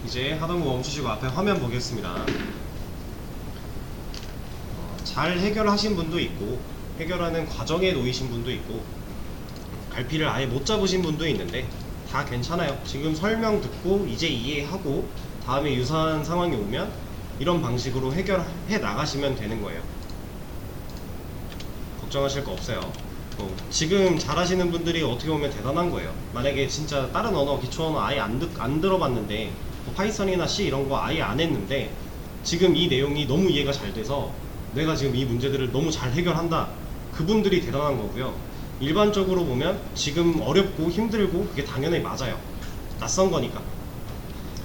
이제 하던 거 멈추시고 앞에 화면 보겠습니다. 잘 해결하신 분도 있고 해결하는 과정에 놓이신 분도 있고 갈피를 아예 못 잡으신 분도 있는데 다 괜찮아요. 지금 설명 듣고 이제 이해하고 다음에 유사한 상황이 오면 이런 방식으로 해결해 나가시면 되는 거예요. 걱정하실 거 없어요. 지금 잘하시는 분들이 어떻게 보면 대단한 거예요. 만약에 진짜 다른 언어, 기초 언어 아예 안 들어봤는데 뭐 파이썬이나 C 이런 거 아예 안 했는데 지금 이 내용이 너무 이해가 잘 돼서 내가 지금 이 문제들을 너무 잘 해결한다, 그분들이 대단한 거고요. 일반적으로 보면 지금 어렵고 힘들고 그게 당연히 맞아요. 낯선 거니까.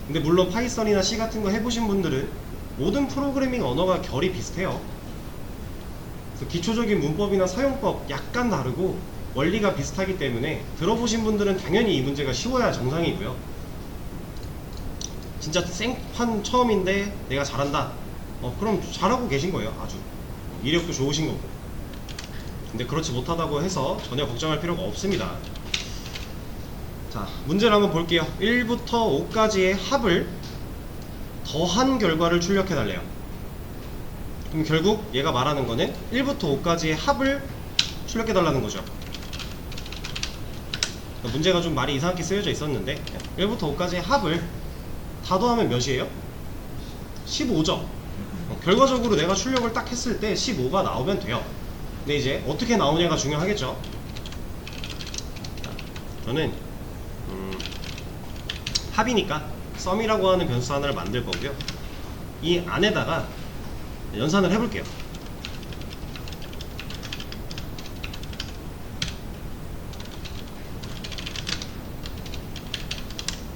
근데 물론 파이썬이나 C 같은 거 해보신 분들은 모든 프로그래밍 언어가 결이 비슷해요. 그래서 기초적인 문법이나 사용법 약간 다르고 원리가 비슷하기 때문에 들어보신 분들은 당연히 이 문제가 쉬워야 정상이고요. 진짜 생판 처음인데 내가 잘한다, 그럼 잘하고 계신 거예요. 아주 이력도 좋으신 거고. 근데 그렇지 못하다고 해서 전혀 걱정할 필요가 없습니다. 자, 문제를 한번 볼게요. 1부터 5까지의 합을 더한 결과를 출력해 달래요. 그럼 결국 얘가 말하는 거는 1부터 5까지의 합을 출력해 달라는 거죠. 문제가 좀 말이 이상하게 쓰여져 있었는데 1부터 5까지의 합을 다 더하면 몇이에요? 15죠. 결과적으로 내가 출력을 딱 했을 때 15가 나오면 돼요. 근데 이제 어떻게 나오냐가 중요하겠죠. 저는 합이니까 썸이라고 하는 변수 하나를 만들 거고요. 이 안에다가 연산을 해볼게요.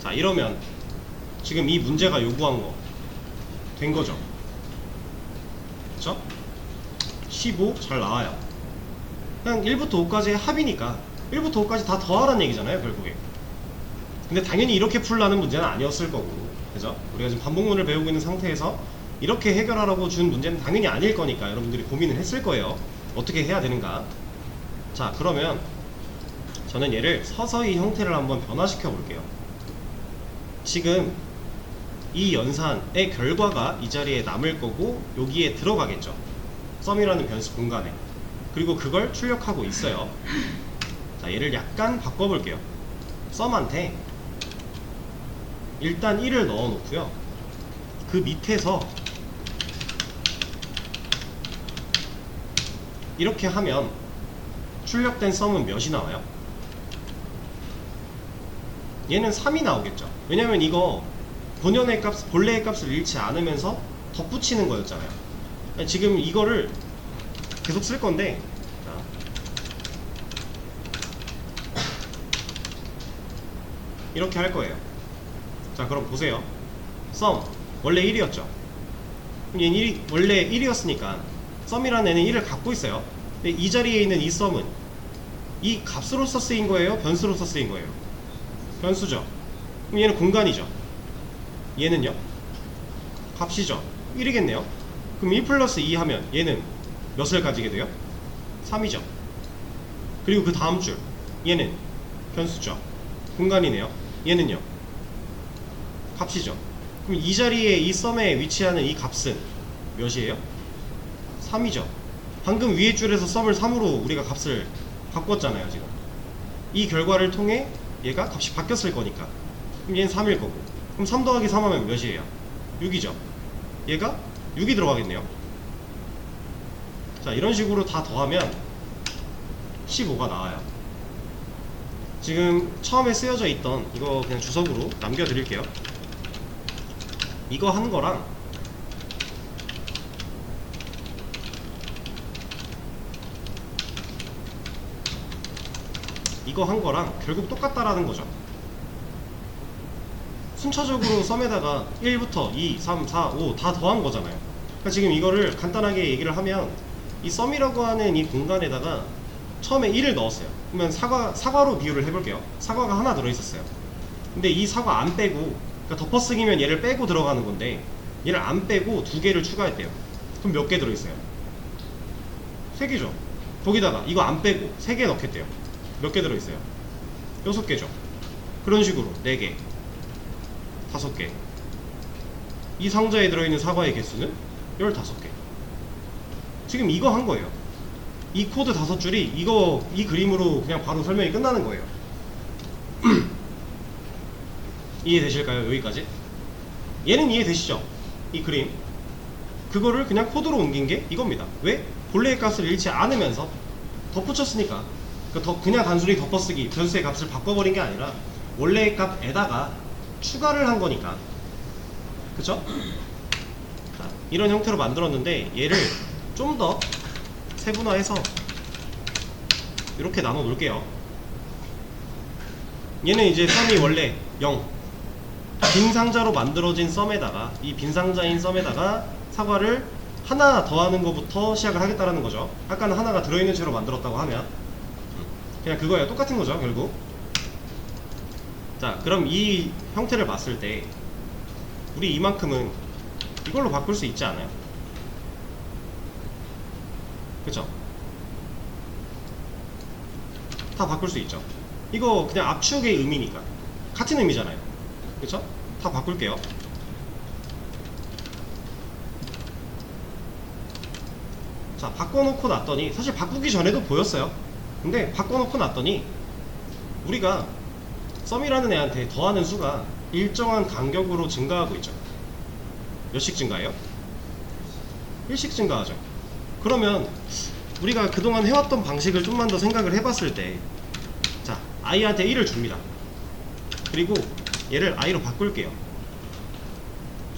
자, 이러면 지금 이 문제가 요구한 거 된 거죠. 그쵸? 15 잘 나와요. 그냥 1부터 5까지의 합이니까 1부터 5까지 다 더하라는 얘기잖아요, 결국에. 근데 당연히 이렇게 풀라는 문제는 아니었을 거고, 그죠? 우리가 지금 반복문을 배우고 있는 상태에서 이렇게 해결하라고 준 문제는 당연히 아닐 거니까 여러분들이 고민을 했을 거예요. 어떻게 해야 되는가. 자, 그러면 저는 얘를 서서히 형태를 한번 변화시켜 볼게요. 지금 이 연산의 결과가 이 자리에 남을 거고 여기에 들어가겠죠. 썸이라는 변수 공간에. 그리고 그걸 출력하고 있어요. 자, 얘를 약간 바꿔볼게요. 썸한테 일단 1을 넣어 놓고요. 그 밑에서 이렇게 하면 출력된 썸은 몇이 나와요? 얘는 3이 나오겠죠. 왜냐면 이거 본연의 값, 본래의 값을 잃지 않으면서 덧붙이는 거였잖아요. 지금 이거를 계속 쓸 건데, 자, 이렇게 할 거예요. 자, 그럼 보세요. 썸 원래 1이었죠. 그럼 얘는 원래 1이었으니까 썸이라는 애는 1을 갖고 있어요. 근데 이 자리에 있는 이 썸은 이 값으로서 쓰인 거예요? 변수로서 쓰인 거예요? 변수죠. 그럼 얘는 공간이죠. 얘는요? 값이죠. 1이겠네요. 그럼 1 플러스 2 하면 얘는 몇을 가지게 돼요? 3이죠. 그리고 그 다음 줄 얘는 변수죠. 공간이네요. 얘는요? 값이죠. 그럼 이 자리에 이 썸에 위치하는 이 값은 몇이에요? 3이죠. 방금 위에 줄에서 썸을 3으로 우리가 값을 바꿨잖아요. 지금 이 결과를 통해 얘가 값이 바뀌었을 거니까. 그럼 얘는 3일 거고, 그럼 3 더하기 3 하면 몇이에요? 6이죠. 얘가 6이 들어가겠네요. 자, 이런 식으로 다 더하면 15가 나와요. 지금 처음에 쓰여져 있던 이거 그냥 주석으로 남겨드릴게요. 이거 한 거랑 이거 한 거랑 결국 똑같다라는 거죠. 순차적으로 썸에다가 1부터 2, 3, 4, 5 다 더한 거잖아요. 그러니까 지금 이거를 간단하게 얘기를 하면 이 썸이라고 하는 이 공간에다가 처음에 1을 넣었어요. 그러면 사과로 비유를 해볼게요. 사과가 하나 들어있었어요. 근데 이 사과 안 빼고, 그러니까 덮어쓰기면 얘를 빼고 들어가는 건데 얘를 안 빼고 2개를 추가했대요. 그럼 몇 개 들어있어요? 3개죠. 거기다가 이거 안 빼고 3개 넣겠대요. 몇 개 들어있어요? 6개죠. 그런 식으로 4개, 5개, 이 상자에 들어있는 사과의 개수는 15개. 지금 이거 한 거예요. 이 코드 5줄이 이 그림으로 그냥 바로 설명이 끝나는 거예요. 이해되실까요? 여기까지? 얘는 이해되시죠? 이 그림. 그거를 그냥 코드로 옮긴 게 이겁니다. 왜? 본래의 값을 잃지 않으면서 덧붙였으니까. 그냥 단순히 덮어쓰기, 변수의 값을 바꿔버린 게 아니라 원래의 값에다가 추가를 한 거니까. 그쵸? 자, 이런 형태로 만들었는데 얘를 좀 더 세분화해서 이렇게 나눠 놓을게요. 얘는 이제 썸이 원래 0, 빈 상자로 만들어진 썸에다가, 이 빈 상자인 썸에다가 사과를 하나 더하는 것부터 시작을 하겠다라는 거죠. 아까는 하나가 들어있는 채로 만들었다고 하면 그냥 그거예요. 똑같은 거죠, 결국. 자, 그럼 이 형태를 봤을 때 우리 이만큼은 이걸로 바꿀 수 있지 않아요? 그쵸? 다 바꿀 수 있죠. 이거 그냥 압축의 의미니까 같은 의미잖아요. 그쵸? 다 바꿀게요. 자, 바꿔놓고 났더니, 사실 바꾸기 전에도 보였어요. 근데 바꿔놓고 났더니 우리가 썸이라는 애한테 더하는 수가 일정한 간격으로 증가하고 있죠. 몇씩 증가해요? 1씩 증가하죠. 그러면 우리가 그동안 해왔던 방식을 좀만 더 생각을 해봤을 때, 자, i한테 1을 줍니다. 그리고 얘를 i로 바꿀게요.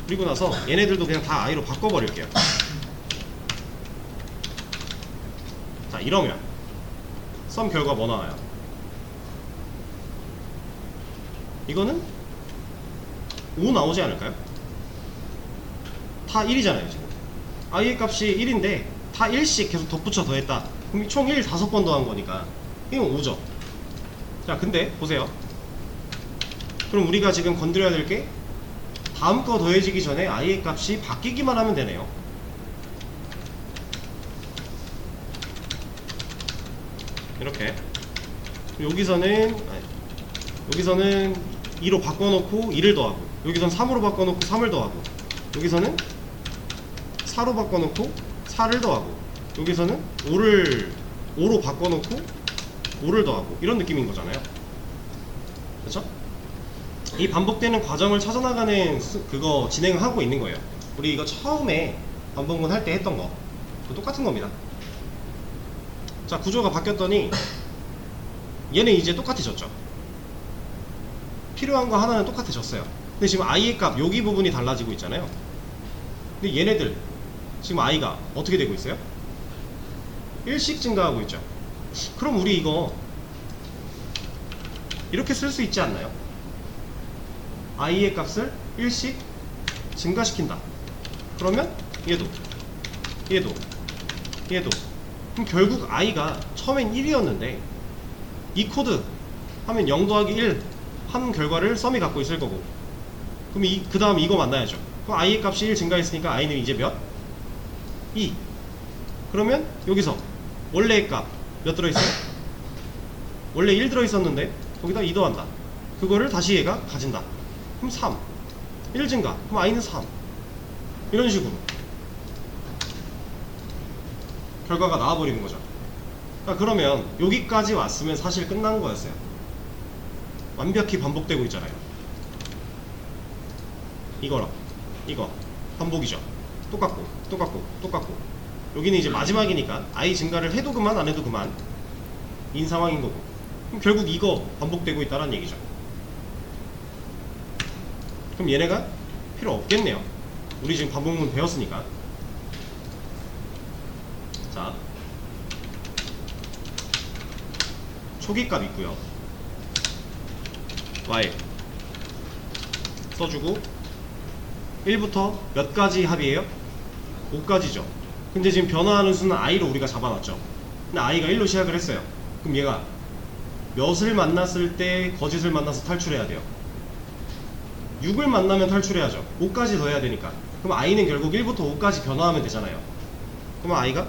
그리고 나서 얘네들도 그냥 다 i로 바꿔버릴게요. 자, 이러면 썸 결과 뭐 나와요? 이거는 5 나오지 않을까요? 다 1이잖아요 지금. i의 값이 1인데 다 1씩 계속 덧붙여 더했다. 그럼 총 1 5번 더한 거니까 이건 5죠. 자, 근데 보세요. 그럼 우리가 지금 건드려야 될 게 다음 거 더해지기 전에 i의 값이 바뀌기만 하면 되네요. 이렇게 여기서는 2로 바꿔놓고 2를 더하고, 여기선 3으로 바꿔놓고 3을 더하고, 여기서는 4로 바꿔놓고 4를 더하고, 여기서는 5로 바꿔놓고 5를 더하고, 이런 느낌인 거잖아요. 그쵸? 이 반복되는 과정을 찾아나가는 그거 진행을 하고 있는 거예요. 우리 이거 처음에 반복문 할 때 했던 거 똑같은 겁니다. 자, 구조가 바뀌었더니 얘는 이제 똑같아졌죠. 필요한 거 하나는 똑같아졌어요. 근데 지금 i의 값 여기 부분이 달라지고 있잖아요. 근데 얘네들 지금 i가 어떻게 되고 있어요? 1씩 증가하고 있죠. 그럼 우리 이거 이렇게 쓸 수 있지 않나요? i의 값을 1씩 증가시킨다. 그러면 얘도 그럼 결국 i가 처음엔 1이었는데 이 코드 하면 0 더하기 1 한 결과를 썸이 갖고 있을 거고, 그럼 그 다음 이거 만나야죠. 그럼 i의 값이 1 증가했으니까 i는 이제 몇? 2. 그러면 여기서 원래의 값 몇 들어있어요? 원래 1 들어있었는데 거기다 2 더한다. 그거를 다시 얘가 가진다. 그럼 3. 1 증가. 그럼 i는 3. 이런 식으로 결과가 나와버리는 거죠. 그러면 여기까지 왔으면 사실 끝난 거였어요. 완벽히 반복되고 있잖아요. 이거랑 이거 반복이죠. 똑같고 여기는 이제 마지막이니까 i 증가를 해도 그만 안 해도 그만 인 상황인 거고, 그럼 결국 이거 반복되고 있다는 얘기죠. 그럼 얘네가 필요 없겠네요. 우리 지금 반복문 배웠으니까. 자, 초기값 있고요. y 써주고 1부터 몇 가지 합이에요? 5가지죠. 근데 지금 변화하는 수는 i로 우리가 잡아놨죠. 근데 i가 1로 시작을 했어요. 그럼 얘가 몇을 만났을 때 거짓을 만나서 탈출해야 돼요? 6을 만나면 탈출해야죠. 5까지 더 해야 되니까. 그럼 i는 결국 1부터 5까지 변화하면 되잖아요. 그럼 i가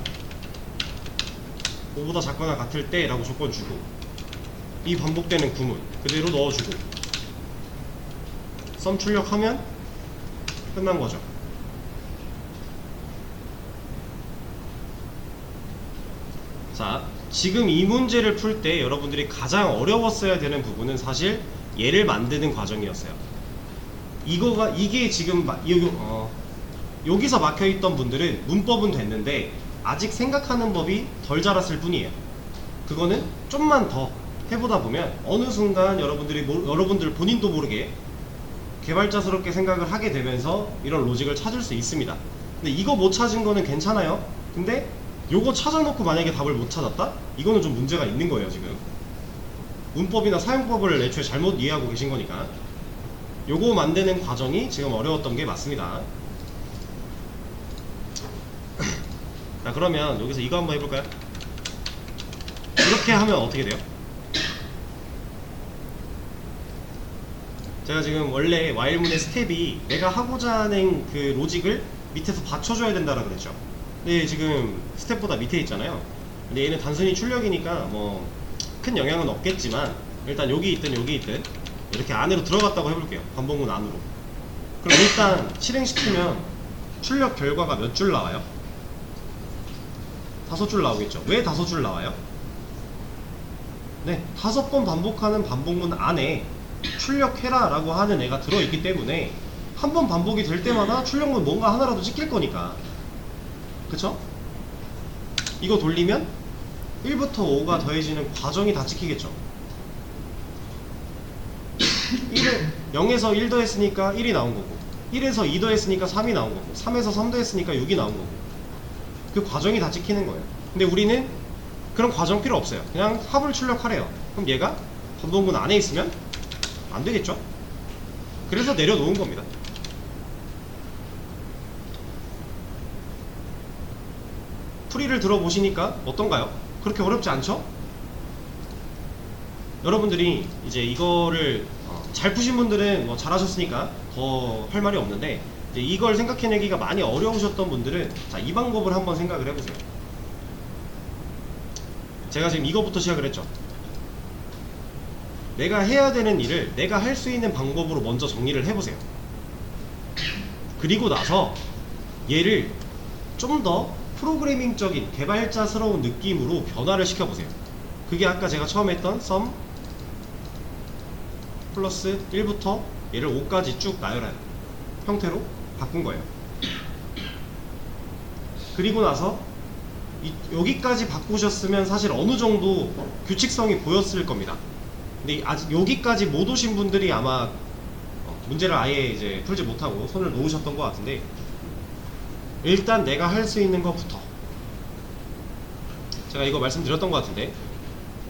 5보다 작거나 같을 때 라고 조건 주고, 이 반복되는 구문 그대로 넣어주고, 썸 출력하면 끝난 거죠. 자, 지금 이 문제를 풀 때 여러분들이 가장 어려웠어야 되는 부분은 사실 얘를 만드는 과정이었어요. 이게 지금 여기서 막혀있던 분들은 문법은 됐는데 아직 생각하는 법이 덜 자랐을 뿐이에요. 그거는 좀만 더 해보다 보면 어느 순간 여러분들 본인도 모르게 개발자스럽게 생각을 하게 되면서 이런 로직을 찾을 수 있습니다. 근데 이거 못 찾은 거는 괜찮아요. 근데 요거 찾아놓고 만약에 답을 못 찾았다? 이거는 좀 문제가 있는 거예요. 지금 문법이나 사용법을 애초에 잘못 이해하고 계신 거니까 요거 만드는 과정이 지금 어려웠던 게 맞습니다. 자, 그러면 여기서 이거 한번 해볼까요? 이렇게 하면 어떻게 돼요? 제가 지금 원래 while문의 스텝이 내가 하고자 하는 그 로직을 밑에서 받쳐줘야 된다고 그랬죠. 근데 지금 스텝보다 밑에 있잖아요. 근데 얘는 단순히 출력이니까 뭐 큰 영향은 없겠지만 일단 여기 있든 여기 있든 이렇게 안으로 들어갔다고 해볼게요. 반복문 안으로. 그럼 일단 실행시키면 출력 결과가 몇 줄 나와요? 5줄 나오겠죠. 왜 5줄 나와요? 네, 5번 반복하는 반복문 안에 출력해라 라고 하는 애가 들어있기 때문에 한 번 반복이 될 때마다 출력문 뭔가 하나라도 찍힐 거니까, 그쵸? 이거 돌리면 1부터 5가 더해지는 과정이 다 찍히겠죠. 0에서 1 더했으니까 1이 나온 거고, 1에서 2 더했으니까 3이 나온 거고, 3에서 3 더했으니까 6이 나온 거고, 그 과정이 다 찍히는 거예요. 근데 우리는 그런 과정 필요 없어요. 그냥 합을 출력하래요. 그럼 얘가 반복문 안에 있으면 안 되겠죠? 그래서 내려놓은 겁니다. 풀이를 들어보시니까 어떤가요? 그렇게 어렵지 않죠? 여러분들이 이제 이거를 잘 푸신 분들은 뭐 잘하셨으니까 더 할 말이 없는데, 이제 이걸 생각해내기가 많이 어려우셨던 분들은 자, 이 방법을 한번 생각을 해보세요. 제가 지금 이거부터 시작을 했죠. 내가 해야 되는 일을 내가 할 수 있는 방법으로 먼저 정리를 해보세요. 그리고 나서 얘를 좀 더 프로그래밍적인 개발자스러운 느낌으로 변화를 시켜보세요. 그게 아까 제가 처음에 했던 sum 플러스 1부터 얘를 5까지 쭉 나열하는 형태로 바꾼 거예요. 그리고 나서 여기까지 바꾸셨으면 사실 어느 정도 규칙성이 보였을 겁니다. 근데 아직 여기까지 못 오신 분들이 아마 문제를 아예 이제 풀지 못하고 손을 놓으셨던 것 같은데, 일단 내가 할 수 있는 것부터, 제가 이거 말씀드렸던 것 같은데,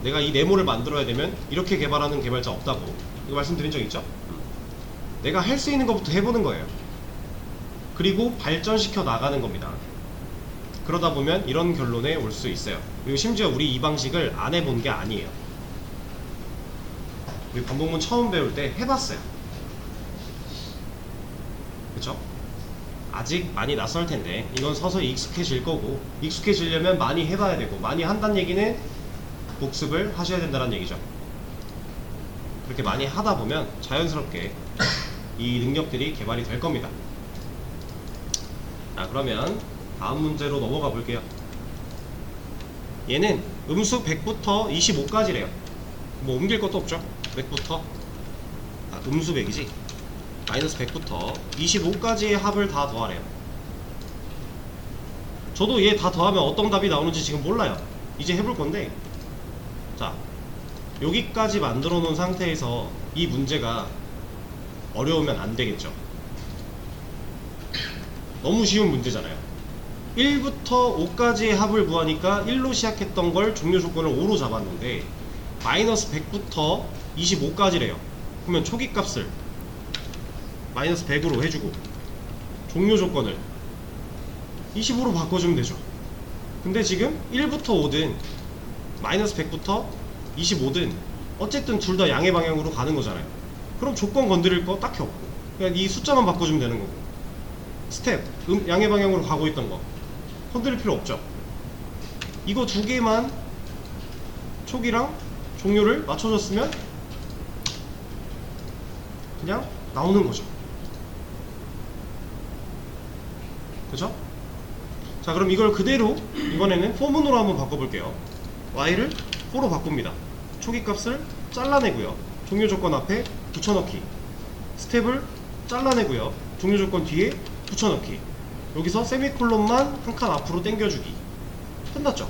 내가 이 네모를 만들어야 되면 이렇게 개발하는 개발자 없다고 이거 말씀드린 적 있죠? 내가 할 수 있는 것부터 해보는 거예요. 그리고 발전시켜 나가는 겁니다. 그러다 보면 이런 결론에 올 수 있어요. 그리고 심지어 우리 이 방식을 안 해본 게 아니에요. 우리 반복문 처음 배울 때 해봤어요. 그쵸? 아직 많이 낯설 텐데 이건 서서히 익숙해질 거고, 익숙해지려면 많이 해봐야 되고, 많이 한다는 얘기는 복습을 하셔야 된다는 얘기죠. 그렇게 많이 하다 보면 자연스럽게 이 능력들이 개발이 될 겁니다. 자, 그러면 다음 문제로 넘어가 볼게요. 얘는 음수 100부터 25까지래요. 뭐 옮길 것도 없죠. 100부터 음수 100이지, 마이너스 100부터 25까지의 합을 다 더하래요. 저도 얘 다 더하면 어떤 답이 나오는지 지금 몰라요. 이제 해볼 건데, 자, 여기까지 만들어 놓은 상태에서 이 문제가 어려우면 안 되겠죠. 너무 쉬운 문제잖아요. 1부터 5까지의 합을 구하니까 1로 시작했던 걸 종료 조건을 5로 잡았는데 마이너스 100부터 25까지래요. 그러면 초기 값을 마이너스 100으로 해주고 종료 조건을 25로 바꿔주면 되죠. 근데 지금 1부터 5든 마이너스 100부터 25든 어쨌든 둘 다 양의 방향으로 가는 거잖아요. 그럼 조건 건드릴 거 딱히 없고 그냥 이 숫자만 바꿔주면 되는 거고, 스텝 양의 방향으로 가고 있던 거 건드릴 필요 없죠. 이거 두 개만 초기랑 종료를 맞춰줬으면 그냥 나오는 거죠. 그쵸? 자, 그럼 이걸 그대로 이번에는 포문으로 한번 바꿔볼게요. y를 4로 바꿉니다. 초기값을 잘라내고요. 종료조건 앞에 붙여넣기. 스텝을 잘라내고요. 종료조건 뒤에 붙여넣기. 여기서 세미콜론만 한 칸 앞으로 당겨주기. 끝났죠?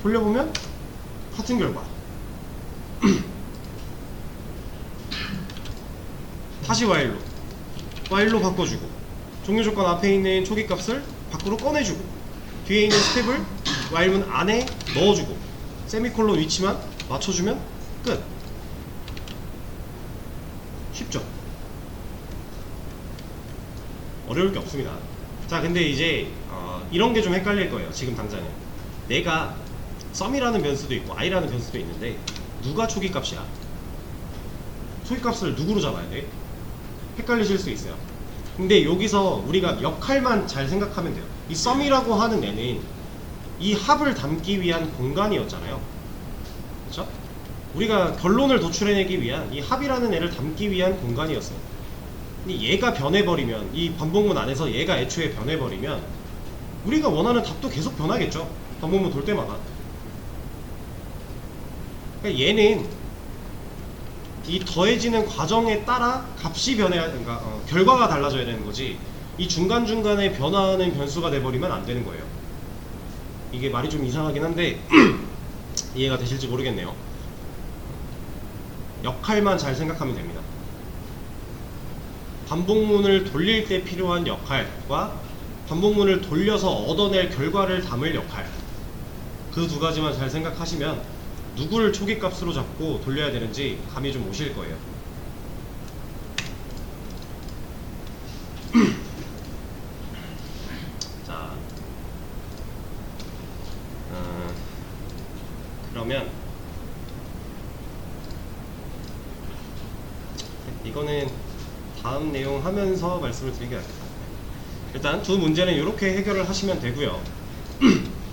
돌려보면 같은 결과. 다시 while로 바꿔주고, 종료조건 앞에 있는 초기값을 밖으로 꺼내주고, 뒤에 있는 스텝을 while문 안에 넣어주고, 세미콜론 위치만 맞춰주면 끝. 쉽죠? 어려울 게 없습니다. 자, 근데 이제 이런 게 좀 헷갈릴 거예요. 지금 당장에 내가 sum이라는 변수도 있고 i라는 변수도 있는데 누가 초기값이야? 초기값을 누구로 잡아야 돼? 헷갈리실 수 있어요. 근데 여기서 우리가 역할만 잘 생각하면 돼요. 이 sum이라고 하는 애는 이 합을 담기 위한 공간이었잖아요. 그쵸? 우리가 결론을 도출해내기 위한 이 합이라는 애를 담기 위한 공간이었어요. 근데 얘가 변해버리면, 이 반복문 안에서 얘가 애초에 변해버리면 우리가 원하는 답도 계속 변하겠죠. 반복문 돌 때마다. 그러니까 얘는 이 더해지는 과정에 따라 값이 그러니까 결과가 달라져야 되는 거지, 이 중간중간에 변화하는 변수가 돼버리면 안 되는 거예요. 이게 말이 좀 이상하긴 한데 이해가 되실지 모르겠네요. 역할만 잘 생각하면 됩니다. 반복문을 돌릴 때 필요한 역할과 반복문을 돌려서 얻어낼 결과를 담을 역할, 그 두 가지만 잘 생각하시면 누구를 초기값으로 잡고 돌려야 되는지 감이 좀 오실 거예요. 자, 그러면 이거는 다음 내용 하면서 말씀을 드리는 게 낫겠다. 일단 두 문제는 이렇게 해결을 하시면 되고요.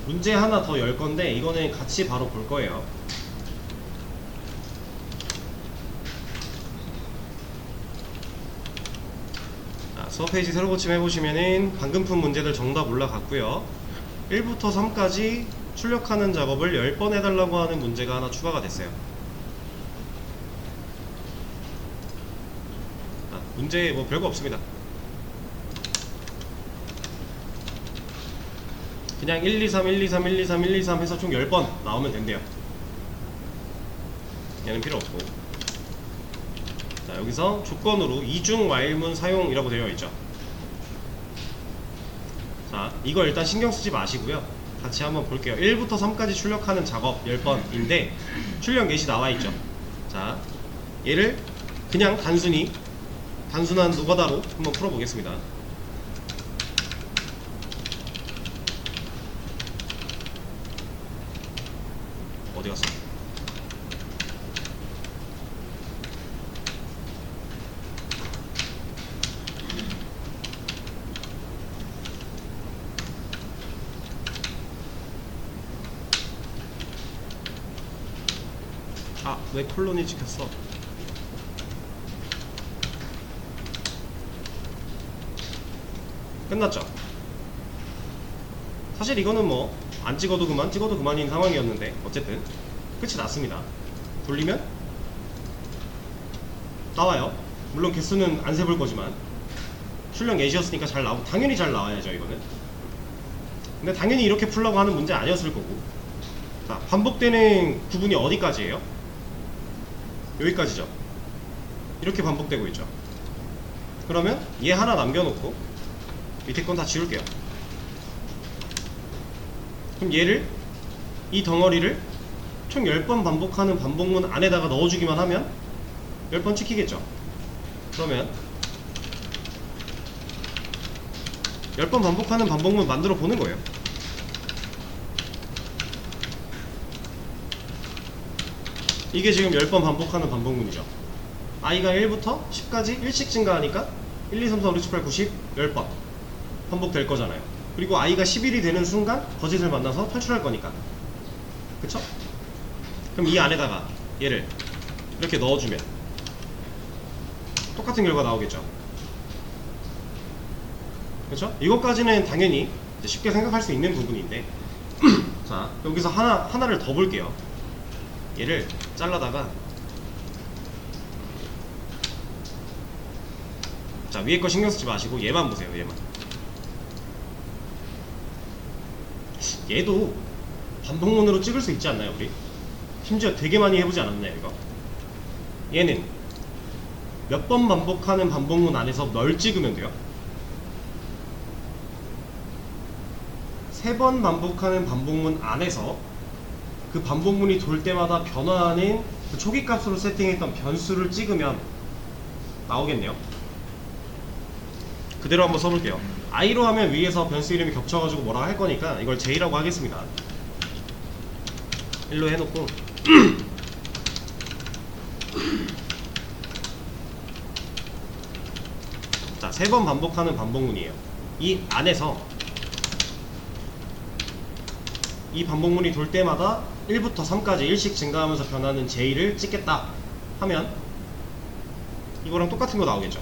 문제 하나 더 열 건데 이거는 같이 바로 볼 거예요. 자, 수업 페이지 새로 고침 해보시면은 방금 푼 문제들 정답 올라갔고요. 1부터 3까지 출력하는 작업을 10번 해달라고 하는 문제가 하나 추가가 됐어요. 문제 뭐 별거 없습니다. 그냥 1, 2, 3, 1, 2, 3, 1, 2, 3, 1, 2, 3 해서 총 10번 나오면 된대요. 얘는 필요 없고. 자, 여기서 조건으로 이중 while문 사용이라고 되어 있죠. 자, 이거 일단 신경 쓰지 마시고요. 같이 한번 볼게요. 1부터 3까지 출력하는 작업 10번인데 출력 예시 나와 있죠. 자, 얘를 그냥 단순한 노가다로 한번 풀어보겠습니다. 어디 갔어? 아, 왜 콜론이 찍혔어? 끝났죠? 사실 이거는 뭐 안 찍어도 그만, 찍어도 그만인 상황이었는데 어쨌든 끝이 났습니다. 돌리면 나와요. 물론 개수는 안 세볼 거지만 출력 예시였으니까 당연히 잘 나와야죠. 이거는. 근데 당연히 이렇게 풀려고 하는 문제 아니었을 거고. 자, 반복되는 구분이 어디까지예요? 여기까지죠. 이렇게 반복되고 있죠. 그러면 얘 하나 남겨놓고 밑에 건 다 지울게요. 그럼 얘를, 이 덩어리를 총 10번 반복하는 반복문 안에다가 넣어주기만 하면 10번 찍히겠죠. 그러면 10번 반복하는 반복문 만들어 보는 거예요. 이게 지금 10번 반복하는 반복문이죠. i가 1부터 10까지 1씩 증가하니까 1, 2, 3, 4, 5, 6, 7, 8, 9, 10, 10번 반복될 거잖아요. 그리고 i가 11이 되는 순간 거짓을 만나서 탈출할 거니까. 그쵸? 그럼 이 안에다가 얘를 이렇게 넣어주면 똑같은 결과 나오겠죠. 그렇죠? 이것까지는 당연히 이제 쉽게 생각할 수 있는 부분인데 자, 여기서 하나를 더 볼게요. 얘를 잘라다가 자, 위에 거 신경 쓰지 마시고 얘만 보세요. 얘만. 얘도 반복문으로 찍을 수 있지 않나요, 우리? 심지어 되게 많이 해보지 않았나요, 이거? 얘는 몇 번 반복하는 반복문 안에서 널 찍으면 돼요? 3번 반복하는 반복문 안에서 그 반복문이 돌 때마다 변화하는 그 초기값으로 세팅했던 변수를 찍으면 나오겠네요. 그대로 한번 써볼게요. i로 하면 위에서 변수 이름이 겹쳐가지고 뭐라 할 거니까 이걸 j라고 하겠습니다. 1로 해놓고 자, 3번 반복하는 반복문이에요. 이 안에서 이 반복문이 돌 때마다 1부터 3까지 1씩 증가하면서 변하는 j를 찍겠다 하면 이거랑 똑같은 거 나오겠죠.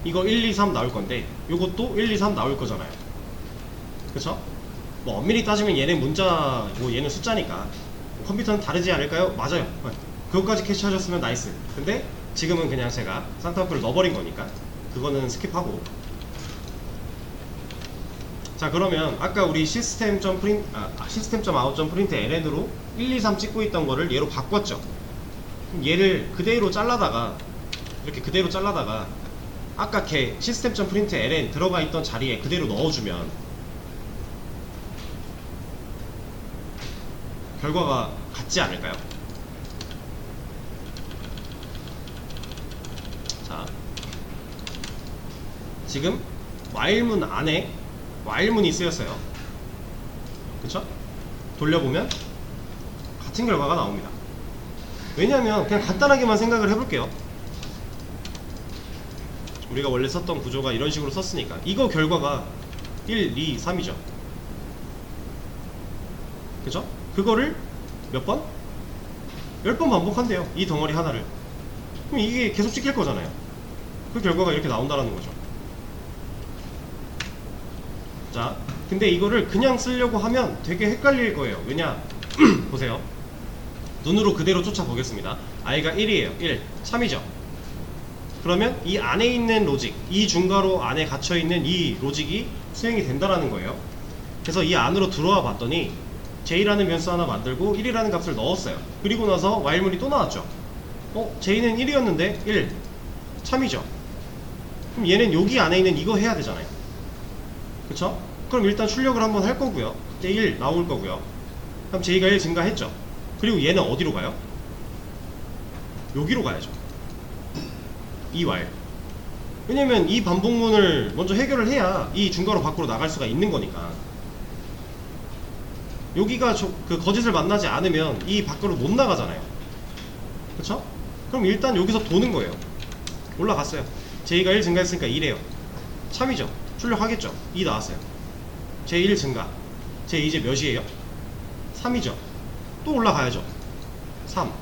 이거 1, 2, 3 나올 건데 요것도 1, 2, 3 나올 거잖아요. 그쵸? 뭐 엄밀히 따지면 얘는 문자고 얘는 숫자니까 컴퓨터는 다르지 않을까요? 맞아요. 그것까지 캐치하셨으면 나이스. 근데 지금은 그냥 제가 쌍따옴표를 넣어버린 거니까 그거는 스킵하고, 자, 그러면 아까 우리 system.out.println으로 1, 2, 3 찍고 있던 거를 얘로 바꿨죠. 그럼 얘를 그대로 잘라다가 이렇게 그대로 잘라다가 아까 걔 system.println 들어가 있던 자리에 그대로 넣어주면 결과가 같지 않을까요? 자, 지금 while문 안에 while문이 쓰였어요. 그쵸? 돌려보면 같은 결과가 나옵니다. 왜냐하면 그냥 간단하게만 생각을 해볼게요. 우리가 원래 썼던 구조가 이런 식으로 썼으니까 이거 결과가 1, 2, 3이죠. 그죠? 그거를 몇 번? 10번 반복한대요. 이 덩어리 하나를. 그럼 이게 계속 찍힐 거잖아요. 그 결과가 이렇게 나온다는 거죠. 자, 근데 이거를 그냥 쓰려고 하면 되게 헷갈릴 거예요. 왜냐? 보세요. 눈으로 그대로 쫓아보겠습니다. i가 1이에요. 1. 3이죠. 그러면 이 안에 있는 로직, 이 중괄호 안에 갇혀있는 이 로직이 수행이 된다라는 거예요. 그래서 이 안으로 들어와 봤더니 j라는 변수 하나 만들고 1이라는 값을 넣었어요. 그리고 나서 while문이 또 나왔죠. j는 1이었는데 1, 3이죠. 그럼 얘는 여기 안에 있는 이거 해야 되잖아요. 그쵸? 그럼 일단 출력을 한번 할 거고요. 이제 1 나올 거고요. 그럼 j가 1 증가했죠. 그리고 얘는 어디로 가요? 여기로 가야죠. 이 while. 왜냐면 이 반복문을 먼저 해결을 해야 이 중괄호 밖으로 나갈 수가 있는 거니까. 여기가 그 거짓을 만나지 않으면 이 밖으로 못 나가잖아요. 그쵸? 그럼 일단 여기서 도는 거예요. 올라갔어요. j가 1 증가했으니까 2래요. 3이죠. 출력하겠죠. 2 나왔어요. j 1 증가. j 이제 몇이에요? 3이죠. 또 올라가야죠. 3.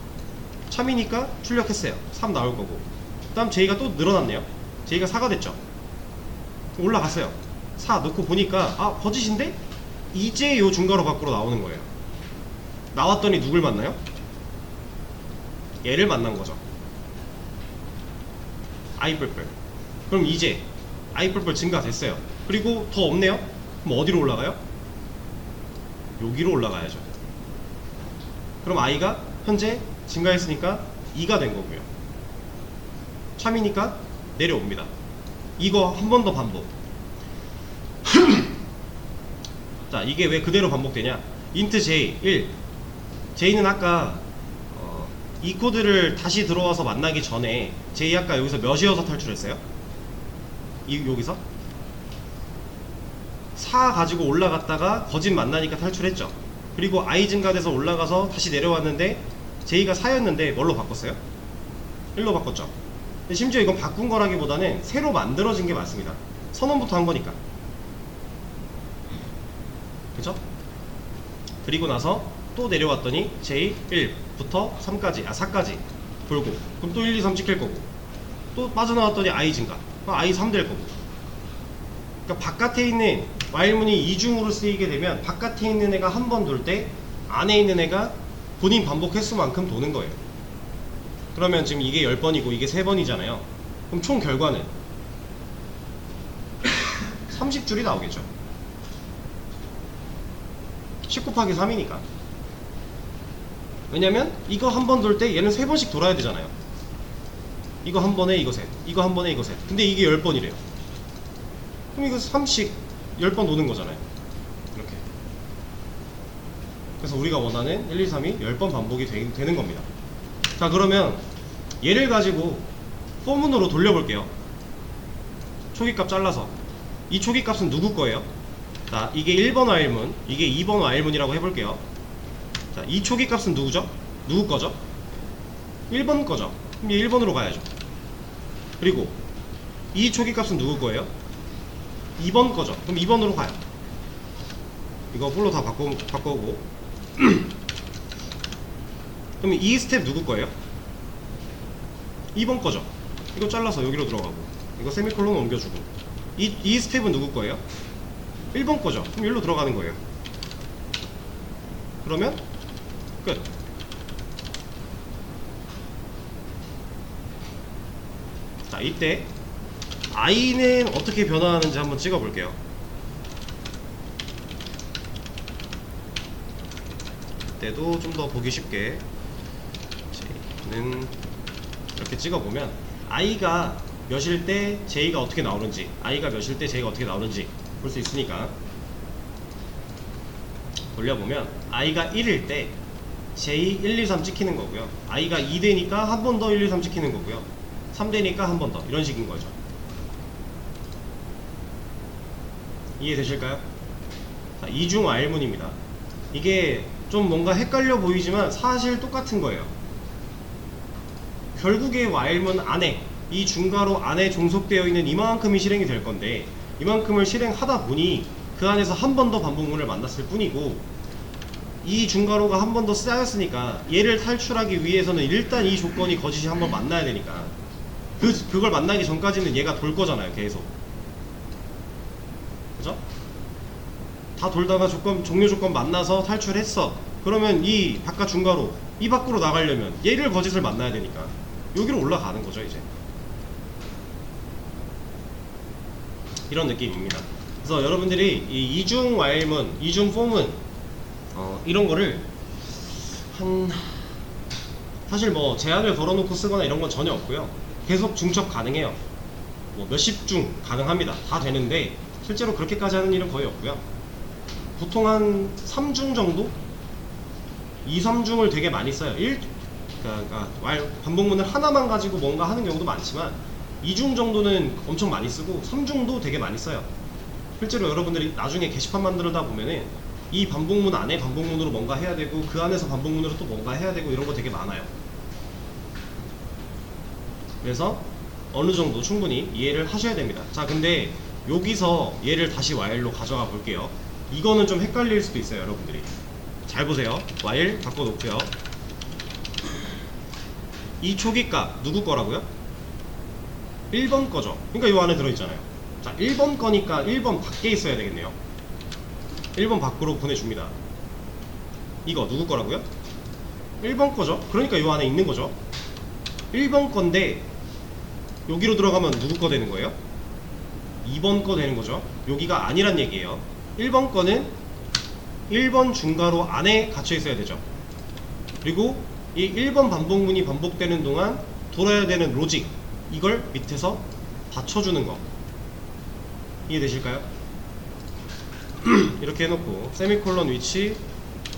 3이니까 출력했어요. 3 나올 거고. 그 다음 j가 또 늘어났네요. j가 4가 됐죠. 올라갔어요. 4 넣고 보니까 아, 거짓인데? 이제 요 중괄호 밖으로 나오는 거예요. 나왔더니 누굴 만나요? 얘를 만난 거죠. i 뿔뿔. 그럼 이제 i 뿔뿔 증가됐어요. 그리고 더 없네요? 그럼 어디로 올라가요? 여기로 올라가야죠. 그럼 i가 현재 증가했으니까 2가 된 거고요. 3이니까 내려옵니다. 이거 한 번 더 반복. 자, 이게 왜 그대로 반복되냐? int j 1. j는 아까 이 코드를 다시 들어와서 만나기 전에 j 아까 여기서 몇이어서 탈출했어요? 여기서 4 가지고 올라갔다가 거짓 만나니까 탈출했죠. 그리고 i 증가돼서 올라가서 다시 내려왔는데 j가 4였는데 뭘로 바꿨어요? 1로 바꿨죠. 근데 심지어 이건 바꾼 거라기보다는 새로 만들어진 게 맞습니다. 선언부터 한 거니까. 그쵸? 그리고 나서 또 내려왔더니 j 1부터 3까지 4까지 돌고, 그럼 또 1, 2, 3 찍힐 거고, 또 빠져나왔더니 i 증가. I3 될 거고. 그러니까 바깥에 있는 while문이 이중으로 쓰이게 되면 바깥에 있는 애가 한 번 돌 때 안에 있는 애가 본인 반복 횟수만큼 도는 거예요. 그러면 지금 이게 10번이고 이게 3번이잖아요. 그럼 총 결과는 30줄이 나오겠죠. 10 곱하기 3이니까. 왜냐면 이거 한 번 돌 때 얘는 3번씩 돌아야 되잖아요. 이거 한 번에 이거 셋, 이거 한 번에 이거 셋. 근데 이게 10번이래요. 그럼 이거 3씩 10번 도는 거잖아요. 이렇게. 그래서 우리가 원하는 1, 2, 3이 10번 반복이 되는 겁니다. 자, 그러면 얘를 가지고 포문으로 돌려볼게요. 초기값 잘라서. 이 초기값은 누구 거예요? 자, 이게 1번 while문, 이게 2번 while문이라고 해볼게요. 자, 이 초기값은 누구죠? 누구 거죠? 1번 거죠. 그럼 얘 1번으로 가야죠. 그리고 이 초기값은 누구 거예요? 2번 거죠. 그럼 2번으로 가요. 이거 폴로 다 바꿔오고. 그럼 이 스텝 누구 거예요? 2번 거죠. 이거 잘라서 여기로 들어가고, 이거 세미콜론 옮겨주고. 이 스텝은 누구 거예요? 1번 거죠. 그럼 여기로 들어가는 거예요. 그러면 끝. 자, 이때 i는 어떻게 변화하는지 한번 찍어 볼게요. 이때도 좀 더 보기 쉽게 j는 이렇게 찍어 보면 i가 몇일 때 j가 어떻게 나오는지, i가 몇일 때 j가 어떻게 나오는지 볼 수 있으니까 돌려보면 i가 1일 때 j 1, 2, 3 찍히는 거고요. i가 2되니까 한 번 더 1, 2, 3 찍히는 거고요. 3되니까 한 번 더, 이런 식인 거죠. 이해되실까요? 자, 이중 while문입니다. 이게 좀 뭔가 헷갈려 보이지만 사실 똑같은 거예요. 결국에 while문 안에, 이 중괄호 안에 종속되어 있는 이만큼이 실행이 될 건데, 이만큼을 실행하다 보니 그 안에서 한 번 더 반복문을 만났을 뿐이고, 이 중괄호가 한 번 더 쌓였으니까 얘를 탈출하기 위해서는 일단 이 조건이 거짓이 한 번 만나야 되니까 그걸 만나기 전까지는 얘가 돌 거잖아요. 계속. 그죠? 다 돌다가 종료 조건 만나서 탈출했어. 그러면 이 바깥 중괄호, 이 밖으로 나가려면 얘를 거짓을 만나야 되니까 여기로 올라가는 거죠. 이제 이런 느낌입니다. 그래서 여러분들이 이 이중 while문, 이중 for문 이런 거를 사실 뭐 제한을 걸어놓고 쓰거나 이런 건 전혀 없고요. 계속 중첩 가능해요. 뭐 몇십 중 가능합니다. 다 되는데 실제로 그렇게까지 하는 일은 거의 없고요. 보통 한 3중 정도? 2, 3중을 되게 많이 써요. 그러니까 반복문을 하나만 가지고 뭔가 하는 경우도 많지만 2중 정도는 엄청 많이 쓰고 3중도 되게 많이 써요. 실제로 여러분들이 나중에 게시판 만들다 보면은 이 반복문 안에 반복문으로 뭔가 해야 되고 그 안에서 반복문으로 또 뭔가 해야 되고 이런 거 되게 많아요. 그래서 어느 정도 충분히 이해를 하셔야 됩니다. 자, 근데 여기서 얘를 다시 while로 가져가 볼게요. 이거는 좀 헷갈릴 수도 있어요. 여러분들이 잘 보세요. while 바꿔놓고요. 이 초기값 누구 거라고요? 1번 거죠. 그러니까 이 안에 들어있잖아요. 자, 1번 거니까 1번 밖에 있어야 되겠네요. 1번 밖으로 보내줍니다. 이거 누구 거라고요? 1번 거죠. 그러니까 이 안에 있는 거죠. 1번 건데 여기로 들어가면 누구 거 되는 거예요? 2번 거 되는 거죠. 여기가 아니란 얘기예요. 1번 거는 1번 중괄호 안에 갇혀 있어야 되죠. 그리고 이 1번 반복문이 반복되는 동안 돌아야 되는 로직, 이걸 밑에서 받쳐주는 거 이해되실까요? 이렇게 해놓고 세미콜론 위치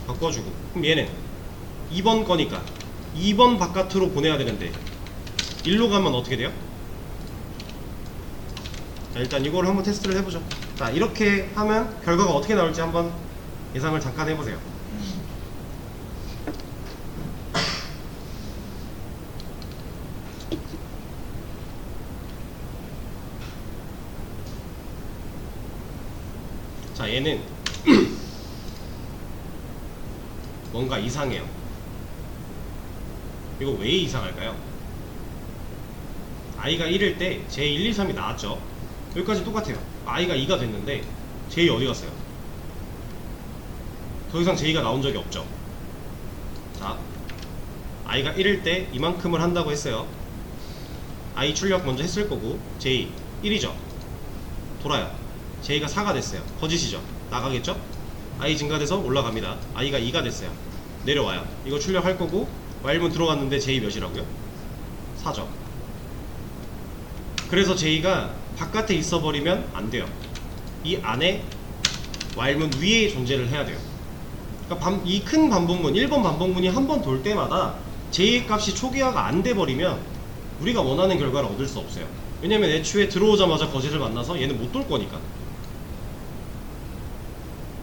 바꿔주고, 그럼 얘는 2번 거니까 2번 바깥으로 보내야 되는데 1로 가면 어떻게 돼요? 자, 일단 이걸 한번 테스트를 해보죠. 자, 이렇게 하면 결과가 어떻게 나올지 한번 예상을 잠깐 해보세요. 자, 얘는 뭔가 이상해요. 이거 왜 이상할까요? i가 1일 때 j 1, 2, 3이 나왔죠. 여기까지 똑같아요. i가 2가 됐는데 j 어디 갔어요? 더 이상 j가 나온 적이 없죠. 자, i가 1일 때 이만큼을 한다고 했어요. i 출력 먼저 했을 거고 j 1이죠. 돌아요. j가 4가 됐어요. 거짓이죠. 나가겠죠? i 증가돼서 올라갑니다. i가 2가 됐어요. 내려와요. 이거 출력할 거고 while문 들어갔는데 j 몇이라고요? 4죠. 그래서 j가 바깥에 있어 버리면 안 돼요. 이 안에 while문 위에 존재를 해야 돼요. 그러니까 이 큰 반복문 1번 반복문이 한 번 돌 때마다 j의 값이 초기화가 안 돼 버리면 우리가 원하는 결과를 얻을 수 없어요. 왜냐면 애초에 들어오자마자 거짓을 만나서 얘는 못 돌 거니까.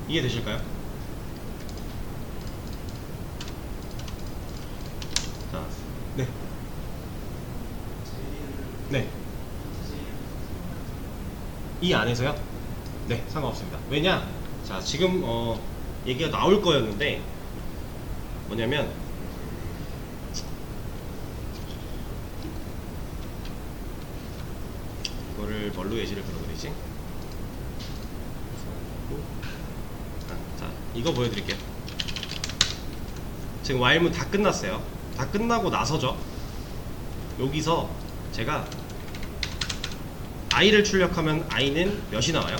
이해되실까요? 자, 네. 네. 이 안에서요? 네, 상관없습니다. 왜냐? 자, 지금 얘기가 나올 거였는데 뭐냐면 이거를 뭘로 예시를 들어드리지? 자, 이거 보여드릴게요. 지금 while문 다 끝났어요. 다 끝나고 나서죠. 여기서 제가 i를 출력하면 i는 몇이 나와요?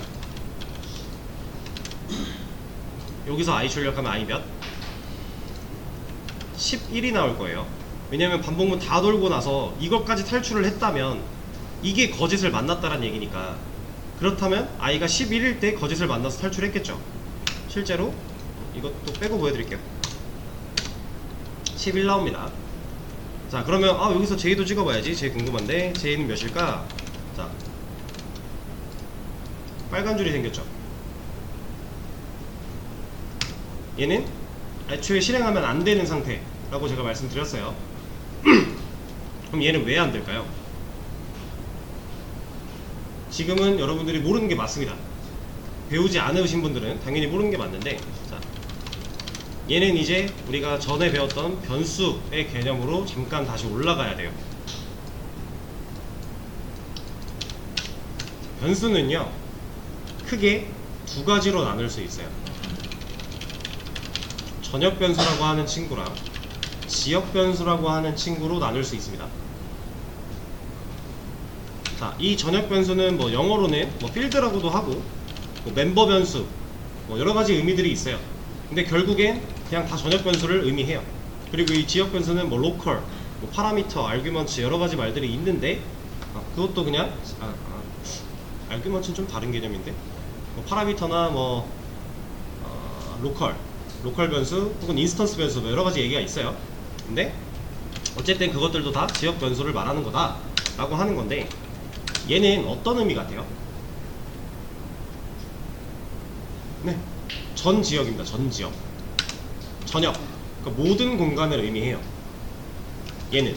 여기서 i 출력하면 i 몇? 11이 나올 거예요. 왜냐면 반복문 다 돌고 나서 이것까지 탈출을 했다면 이게 거짓을 만났다는 얘기니까. 그렇다면 i가 11일 때 거짓을 만나서 탈출했겠죠. 실제로 이것도 빼고 보여드릴게요. 11 나옵니다. 자, 그러면 여기서 j도 찍어봐야지. j 궁금한데 j는 몇일까? 자, 빨간 줄이 생겼죠. 얘는 애초에 실행하면 안 되는 상태라고 제가 말씀드렸어요. 그럼 얘는 왜 안 될까요? 지금은 여러분들이 모르는 게 맞습니다. 배우지 않으신 분들은 당연히 모르는 게 맞는데, 자, 얘는 이제 우리가 전에 배웠던 변수의 개념으로 잠깐 다시 올라가야 돼요. 변수는요, 크게 두 가지로 나눌 수 있어요. 전역 변수라고 하는 친구랑 지역 변수라고 하는 친구로 나눌 수 있습니다. 자, 이 전역 변수는 뭐 영어로는 뭐 필드라고도 하고 뭐 멤버 변수 뭐 여러 가지 의미들이 있어요. 근데 결국엔 그냥 다 전역 변수를 의미해요. 그리고 이 지역 변수는 뭐 로컬, 뭐 파라미터, 알규먼트 여러 가지 말들이 있는데 그것도 그냥 알규먼트는 좀 다른 개념인데 뭐 파라미터나 뭐 로컬 변수 혹은 인스턴스 변수 뭐 여러 가지 얘기가 있어요. 근데 어쨌든 그것들도 다 지역 변수를 말하는 거다 라고 하는 건데, 얘는 어떤 의미 같아요? 네, 전 지역입니다. 전 지역, 전역, 그러니까 모든 공간을 의미해요. 얘는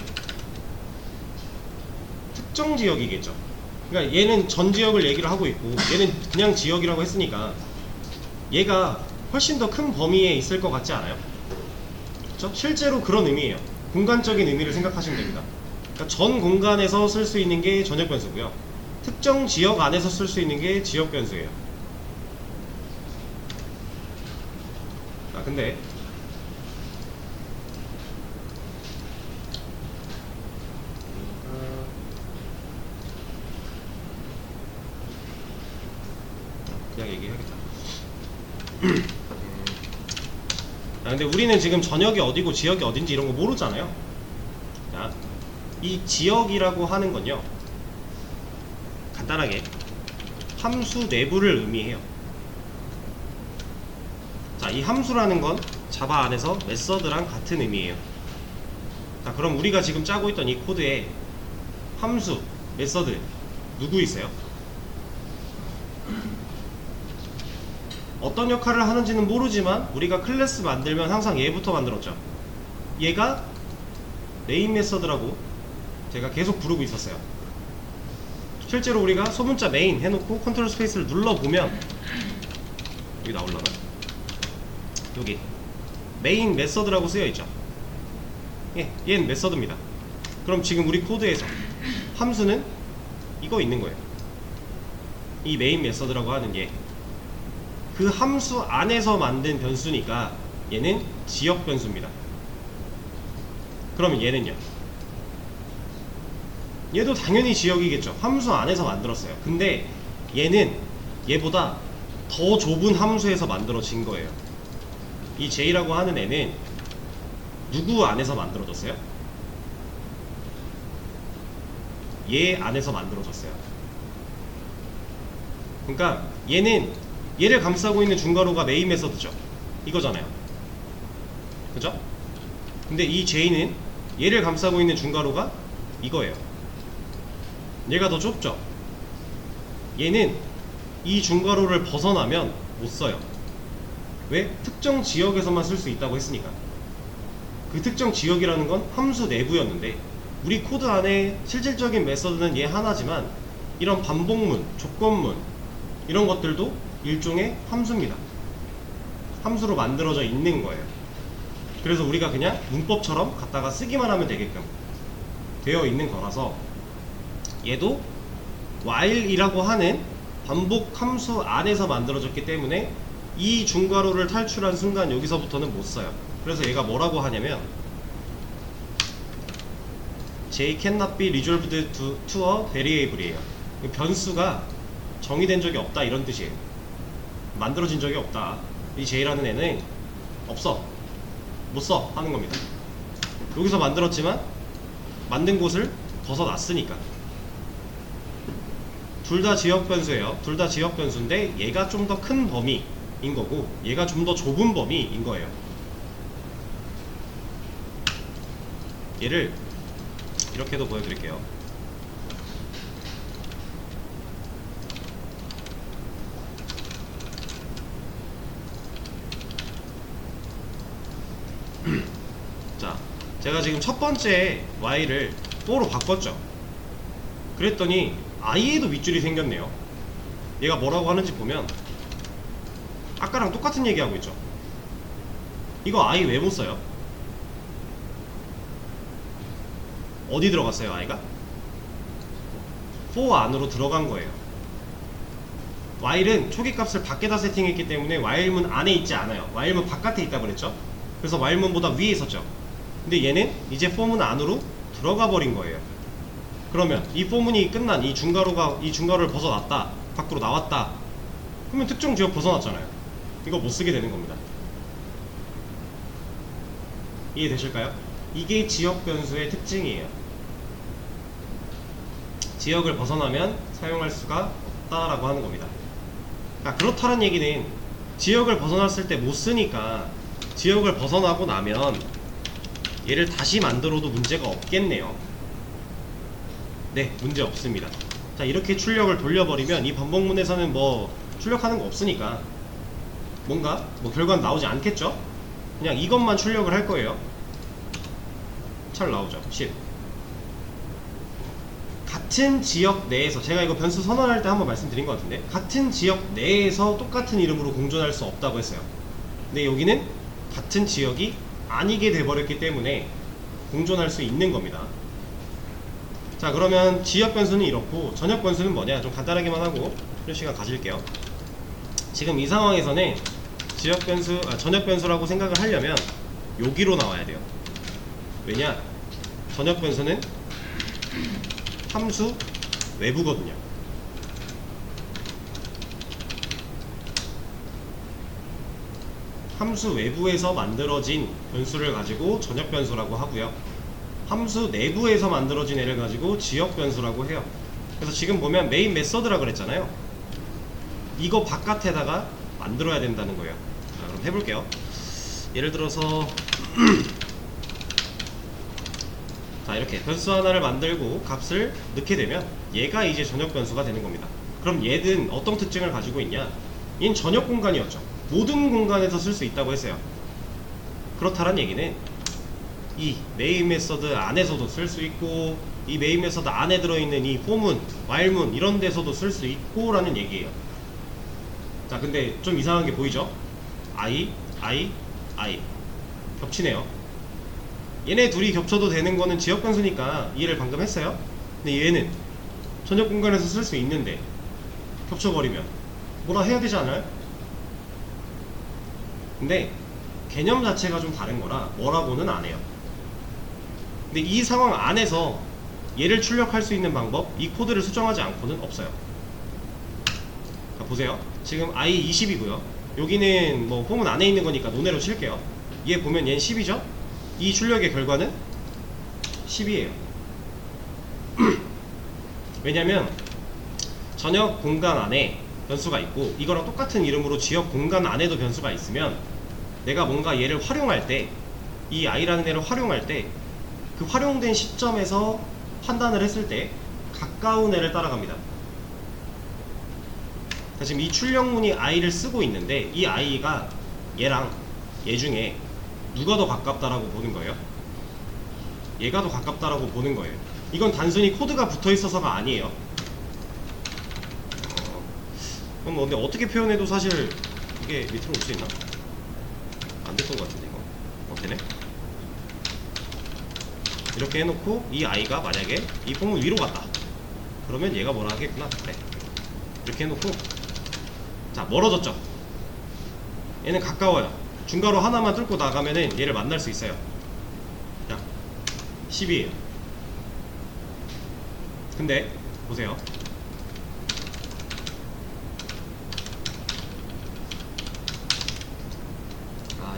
특정 지역이겠죠. 그러니까 얘는 전 지역을 얘기를 하고 있고 얘는 그냥 지역이라고 했으니까 얘가 훨씬 더 큰 범위에 있을 것 같지 않아요? 그렇죠? 실제로 그런 의미예요. 공간적인 의미를 생각하시면 됩니다. 그러니까 전 공간에서 쓸 수 있는 게 전역 변수고요. 특정 지역 안에서 쓸 수 있는 게 지역 변수예요. 근데 그냥 얘기해야겠다. 근데 우리는 지금 전역이 어디고 지역이 어딘지 이런 거 모르잖아요. 자, 이 지역이라고 하는 건요, 간단하게 함수 내부를 의미해요. 자, 이 함수라는 건 자바 안에서 메서드랑 같은 의미예요. 자, 그럼 우리가 지금 짜고 있던 이 코드에 함수, 메서드 누구 있어요? 어떤 역할을 하는지는 모르지만 우리가 클래스 만들면 항상 얘부터 만들었죠. 얘가 메인 메서드라고 제가 계속 부르고 있었어요. 실제로 우리가 소문자 메인 해놓고 컨트롤 스페이스를 눌러보면 여기 나올라나? 여기 메인 메서드라고 쓰여있죠. 예, 얘는 메서드입니다. 그럼 지금 우리 코드에서 함수는 이거 있는 거예요. 이 메인 메서드라고 하는 게 그 함수 안에서 만든 변수니까 얘는 지역 변수입니다. 그러면 얘는요? 얘도 당연히 지역이겠죠. 함수 안에서 만들었어요. 근데 얘는 얘보다 더 좁은 함수에서 만들어진 거예요. 이 J라고 하는 애는 누구 안에서 만들어졌어요? 얘 안에서 만들어졌어요. 그러니까 얘는 얘를 감싸고 있는 중괄호가 메인 메서드죠. 이거잖아요. 그죠? 근데 이 J는 얘를 감싸고 있는 중괄호가 이거예요. 얘가 더 좁죠? 얘는 이 중괄호를 벗어나면 못 써요. 왜? 특정 지역에서만 쓸 수 있다고 했으니까. 그 특정 지역이라는 건 함수 내부였는데 우리 코드 안에 실질적인 메서드는 얘 하나지만 이런 반복문, 조건문 이런 것들도 일종의 함수입니다. 함수로 만들어져 있는 거예요. 그래서 우리가 그냥 문법처럼 갖다가 쓰기만 하면 되게끔 되어 있는 거라서 얘도 while이라고 하는 반복 함수 안에서 만들어졌기 때문에 이 중괄호를 탈출한 순간 여기서부터는 못 써요. 그래서 얘가 뭐라고 하냐면 J cannot be resolved to a variable이에요. 변수가 정의된 적이 없다 이런 뜻이에요. 만들어진 적이 없다. 이 J라는 애는 없어. 못 써 하는 겁니다. 여기서 만들었지만 만든 곳을 벗어났으니까. 둘 다 지역 변수예요. 둘 다 지역 변수인데 얘가 좀 더 큰 범위인 거고 얘가 좀 더 좁은 범위인 거예요. 얘를 이렇게도 보여드릴게요. 자, 제가 지금 첫 번째 y를 4로 바꿨죠. 그랬더니 i에도 윗줄이 생겼네요. 얘가 뭐라고 하는지 보면 아까랑 똑같은 얘기하고 있죠. 이거 i 왜 못 써요? 어디 들어갔어요 i가? 4 안으로 들어간 거예요. while은 초기값을 밖에다 세팅했기 때문에 while문 안에 있지 않아요. while문 바깥에 있다고 그랬죠. 그래서 while문보다 위에 있었죠. 근데 얘는 이제 for문 안으로 들어가 버린 거예요. 그러면 이 for문이 끝난 이 중괄호를 벗어났다, 밖으로 나왔다, 그러면 특정 지역 벗어났잖아요. 이거 못 쓰게 되는 겁니다. 이해되실까요? 이게 지역 변수의 특징이에요. 지역을 벗어나면 사용할 수가 없다라고 하는 겁니다. 그러니까 그렇다는 얘기는 지역을 벗어났을 때 못 쓰니까 지역을 벗어나고 나면 얘를 다시 만들어도 문제가 없겠네요. 네, 문제 없습니다. 자, 이렇게 출력을 돌려버리면 이 반복문에서는 뭐 출력하는 거 없으니까 뭔가 뭐 결과는 나오지 않겠죠? 그냥 이것만 출력을 할 거예요. 잘 나오죠. 10. 같은 지역 내에서, 제가 이거 변수 선언할 때 한번 말씀드린 것 같은데, 같은 지역 내에서 똑같은 이름으로 공존할 수 없다고 했어요. 근데 여기는 같은 지역이 아니게 돼버렸기 때문에 공존할 수 있는 겁니다. 자, 그러면 지역 변수는 이렇고 전역 변수는 뭐냐, 좀 간단하게만 하고 할 시간 가질게요. 지금 이 상황에서는 지역 변수, 전역 변수라고 생각을 하려면 여기로 나와야 돼요. 왜냐, 전역 변수는 함수 외부거든요. 함수 외부에서 만들어진 변수를 가지고 전역 변수라고 하고요. 함수 내부에서 만들어진 애를 가지고 지역 변수라고 해요. 그래서 지금 보면 메인 메서드라 그랬잖아요. 이거 바깥에다가 만들어야 된다는 거예요. 자, 그럼 해볼게요. 예를 들어서 자, 이렇게 변수 하나를 만들고 값을 넣게 되면 얘가 이제 전역 변수가 되는 겁니다. 그럼 얘는 어떤 특징을 가지고 있냐? 얘는 전역 공간이었죠. 모든 공간에서 쓸 수 있다고 했어요. 그렇다는 얘기는 이 메인 메서드 안에서도 쓸 수 있고, 이 메인 메서드 안에 들어있는 이 for문, while문 이런 데서도 쓸 수 있고 라는 얘기예요. 자, 근데 좀 이상한 게 보이죠? I 겹치네요. 얘네 둘이 겹쳐도 되는 거는 지역 변수니까 이해를 방금 했어요. 근데 얘는 전역 공간에서 쓸 수 있는데 겹쳐버리면 뭐라 해야 되지 않아요? 근데 개념 자체가 좀 다른 거라 뭐라고는 안 해요. 근데 이 상황 안에서 얘를 출력할 수 있는 방법, 이 코드를 수정하지 않고는 없어요. 자, 보세요. 지금 i 20이고요 여기는 뭐 폼은 안에 있는 거니까 논외로 칠게요. 얘 보면 얘는 10이죠? 이 출력의 결과는 10이에요 왜냐면 전역 공간 안에 변수가 있고 이거랑 똑같은 이름으로 지역 공간 안에도 변수가 있으면 내가 뭔가 얘를 활용할 때, 이 i라는 애를 활용할 때 그 활용된 시점에서 판단을 했을 때 가까운 애를 따라갑니다. 자, 지금 이 출력문이 i를 쓰고 있는데 이 i가 얘랑 얘 중에 누가 더 가깝다라고 보는 거예요? 얘가 더 가깝다라고 보는 거예요. 이건 단순히 코드가 붙어 있어서가 아니에요. 그럼 근데 어떻게 표현해도 사실 이게 밑으로 올 수 있나? 안 됐던 것 같은데 이거. 되네? 이렇게 해놓고 이 i가 만약에 이 폼을 위로 갔다 그러면 얘가 뭐라 하겠구나. 그래. 이렇게 해놓고 자 멀어졌죠? 얘는 가까워요. 중괄호 하나만 뚫고 나가면은 얘를 만날 수 있어요. 자 10이에요 근데 보세요.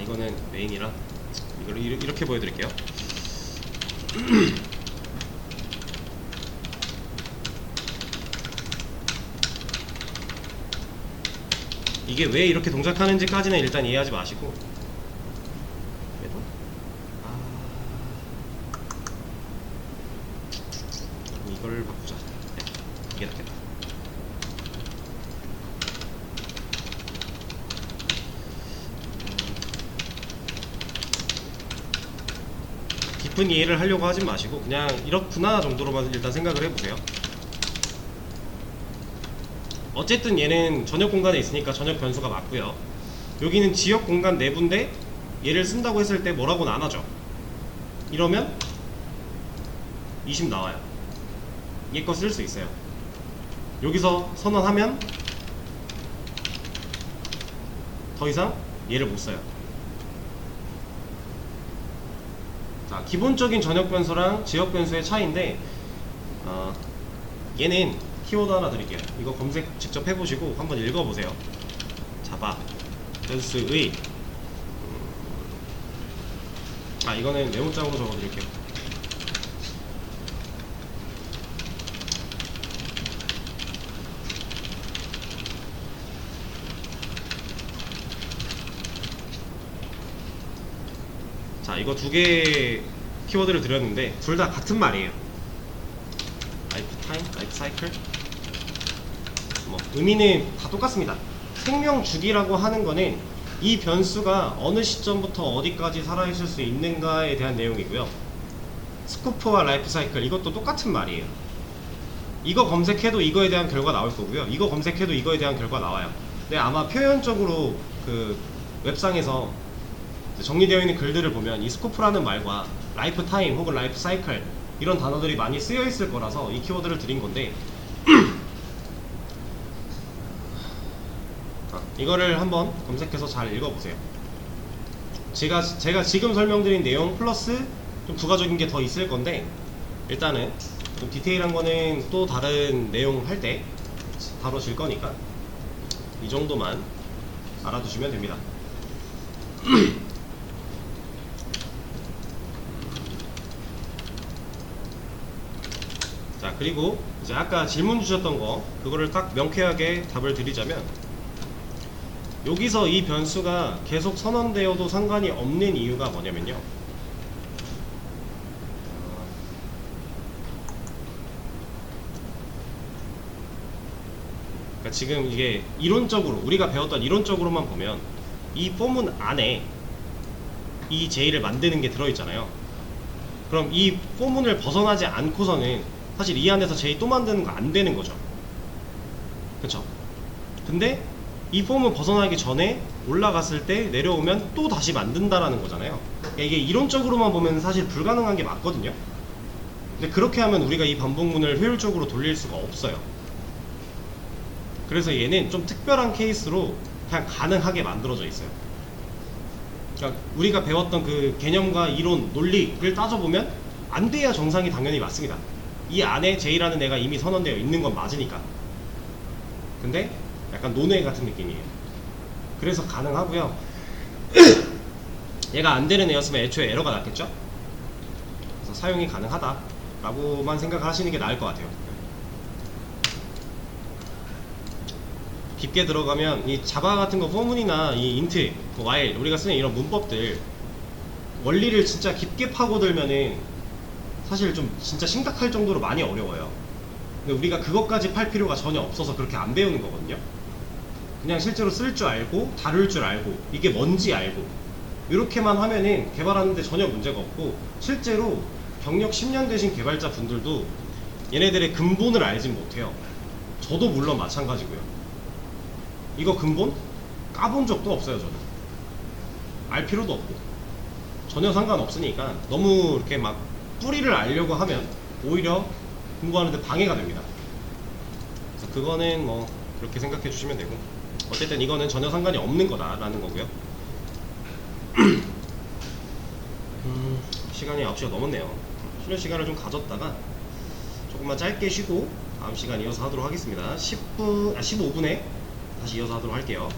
이거는 메인이라 이걸 이렇게 보여드릴게요. 이게 왜 이렇게 동작하는지까지는 일단 이해하지 마시고 그래도 이걸 바꾸자. 네, 이게 낫겠다. 깊은 이해를 하려고 하진 마시고 그냥 이렇구나 정도로만 일단 생각을 해보세요. 어쨌든 얘는 전역 공간에 있으니까 전역 변수가 맞고요. 여기는 지역 공간 내부인데 얘를 쓴다고 했을 때 뭐라고는 안 하죠. 이러면 20 나와요. 얘 거 쓸 수 있어요. 여기서 선언하면 더 이상 얘를 못 써요. 자, 기본적인 전역 변수랑 지역 변수의 차이인데 얘는 키워드 하나 드릴게요. 이거 검색 직접 해보시고 한번 읽어보세요. 자바 변수의 이거는 메모장으로 적어드릴게요. 자, 이거 두 개의 키워드를 드렸는데 둘 다 같은 말이에요. 라이프 타임, 라이프 사이클. 뭐 의미는 다 똑같습니다. 생명 주기라고 하는 거는 이 변수가 어느 시점부터 어디까지 살아있을 수 있는가에 대한 내용이고요. 스코프와 라이프 사이클 이것도 똑같은 말이에요. 이거 검색해도 이거에 대한 결과 나올 거고요. 이거 검색해도 이거에 대한 결과 나와요. 근데 아마 표현적으로 그 웹상에서 정리되어 있는 글들을 보면 이 스코프라는 말과 라이프 타임 혹은 라이프 사이클 이런 단어들이 많이 쓰여 있을 거라서 이 키워드를 드린 건데 이거를 한번 검색해서 잘 읽어보세요. 제가 지금 설명드린 내용 플러스 좀 부가적인 게 더 있을 건데 일단은 좀 디테일한 거는 또 다른 내용 할 때 다뤄질 거니까 이 정도만 알아두시면 됩니다. 자, 그리고 이제 아까 질문 주셨던 거 그거를 딱 명쾌하게 답을 드리자면 여기서 이 변수가 계속 선언되어도 상관이 없는 이유가 뭐냐면요, 그러니까 지금 이게 이론적으로 우리가 배웠던 이론적으로만 보면 이 포문 안에 이 제의를 만드는 게 들어있잖아요. 그럼 이 포문을 벗어나지 않고서는 사실 이 안에서 제의 또 만드는 거 안 되는 거죠. 그쵸? 근데 이 폼을 벗어나기 전에 올라갔을 때 내려오면 또 다시 만든다라는 거잖아요. 그러니까 이게 이론적으로만 보면 사실 불가능한 게 맞거든요. 근데 그렇게 하면 우리가 이 반복문을 효율적으로 돌릴 수가 없어요. 그래서 얘는 좀 특별한 케이스로 그냥 가능하게 만들어져 있어요. 그러니까 우리가 배웠던 그 개념과 이론, 논리를 따져보면 안 돼야 정상이 당연히 맞습니다. 이 안에 J라는 애가 이미 선언되어 있는 건 맞으니까. 근데 약간 논외 같은 느낌이에요. 그래서 가능하고요. 얘가 안 되는 애였으면 애초에 에러가 났겠죠? 그래서 사용이 가능하다 라고만 생각하시는 게 나을 것 같아요. 깊게 들어가면 이 자바 같은 거 포문이나 이 인트, 그 while 우리가 쓰는 이런 문법들 원리를 진짜 깊게 파고들면은 사실 좀 진짜 심각할 정도로 많이 어려워요. 근데 우리가 그것까지 팔 필요가 전혀 없어서 그렇게 안 배우는 거거든요. 그냥 실제로 쓸 줄 알고 다룰 줄 알고 이게 뭔지 알고 이렇게만 하면은 개발하는데 전혀 문제가 없고, 실제로 경력 10년 되신 개발자 분들도 얘네들의 근본을 알진 못해요. 저도 물론 마찬가지고요. 이거 근본? 까본 적도 없어요. 저는 알 필요도 없고 전혀 상관없으니까 너무 이렇게 막 뿌리를 알려고 하면 오히려 공부하는데 방해가 됩니다. 그래서 그거는 뭐 그렇게 생각해 주시면 되고, 어쨌든 이거는 전혀 상관이 없는 거다라는 거고요. 시간이 9시가 넘었네요. 쉬는 시간을 좀 가졌다가 조금만 짧게 쉬고 다음 시간 이어서 하도록 하겠습니다. 15분에 다시 이어서 하도록 할게요.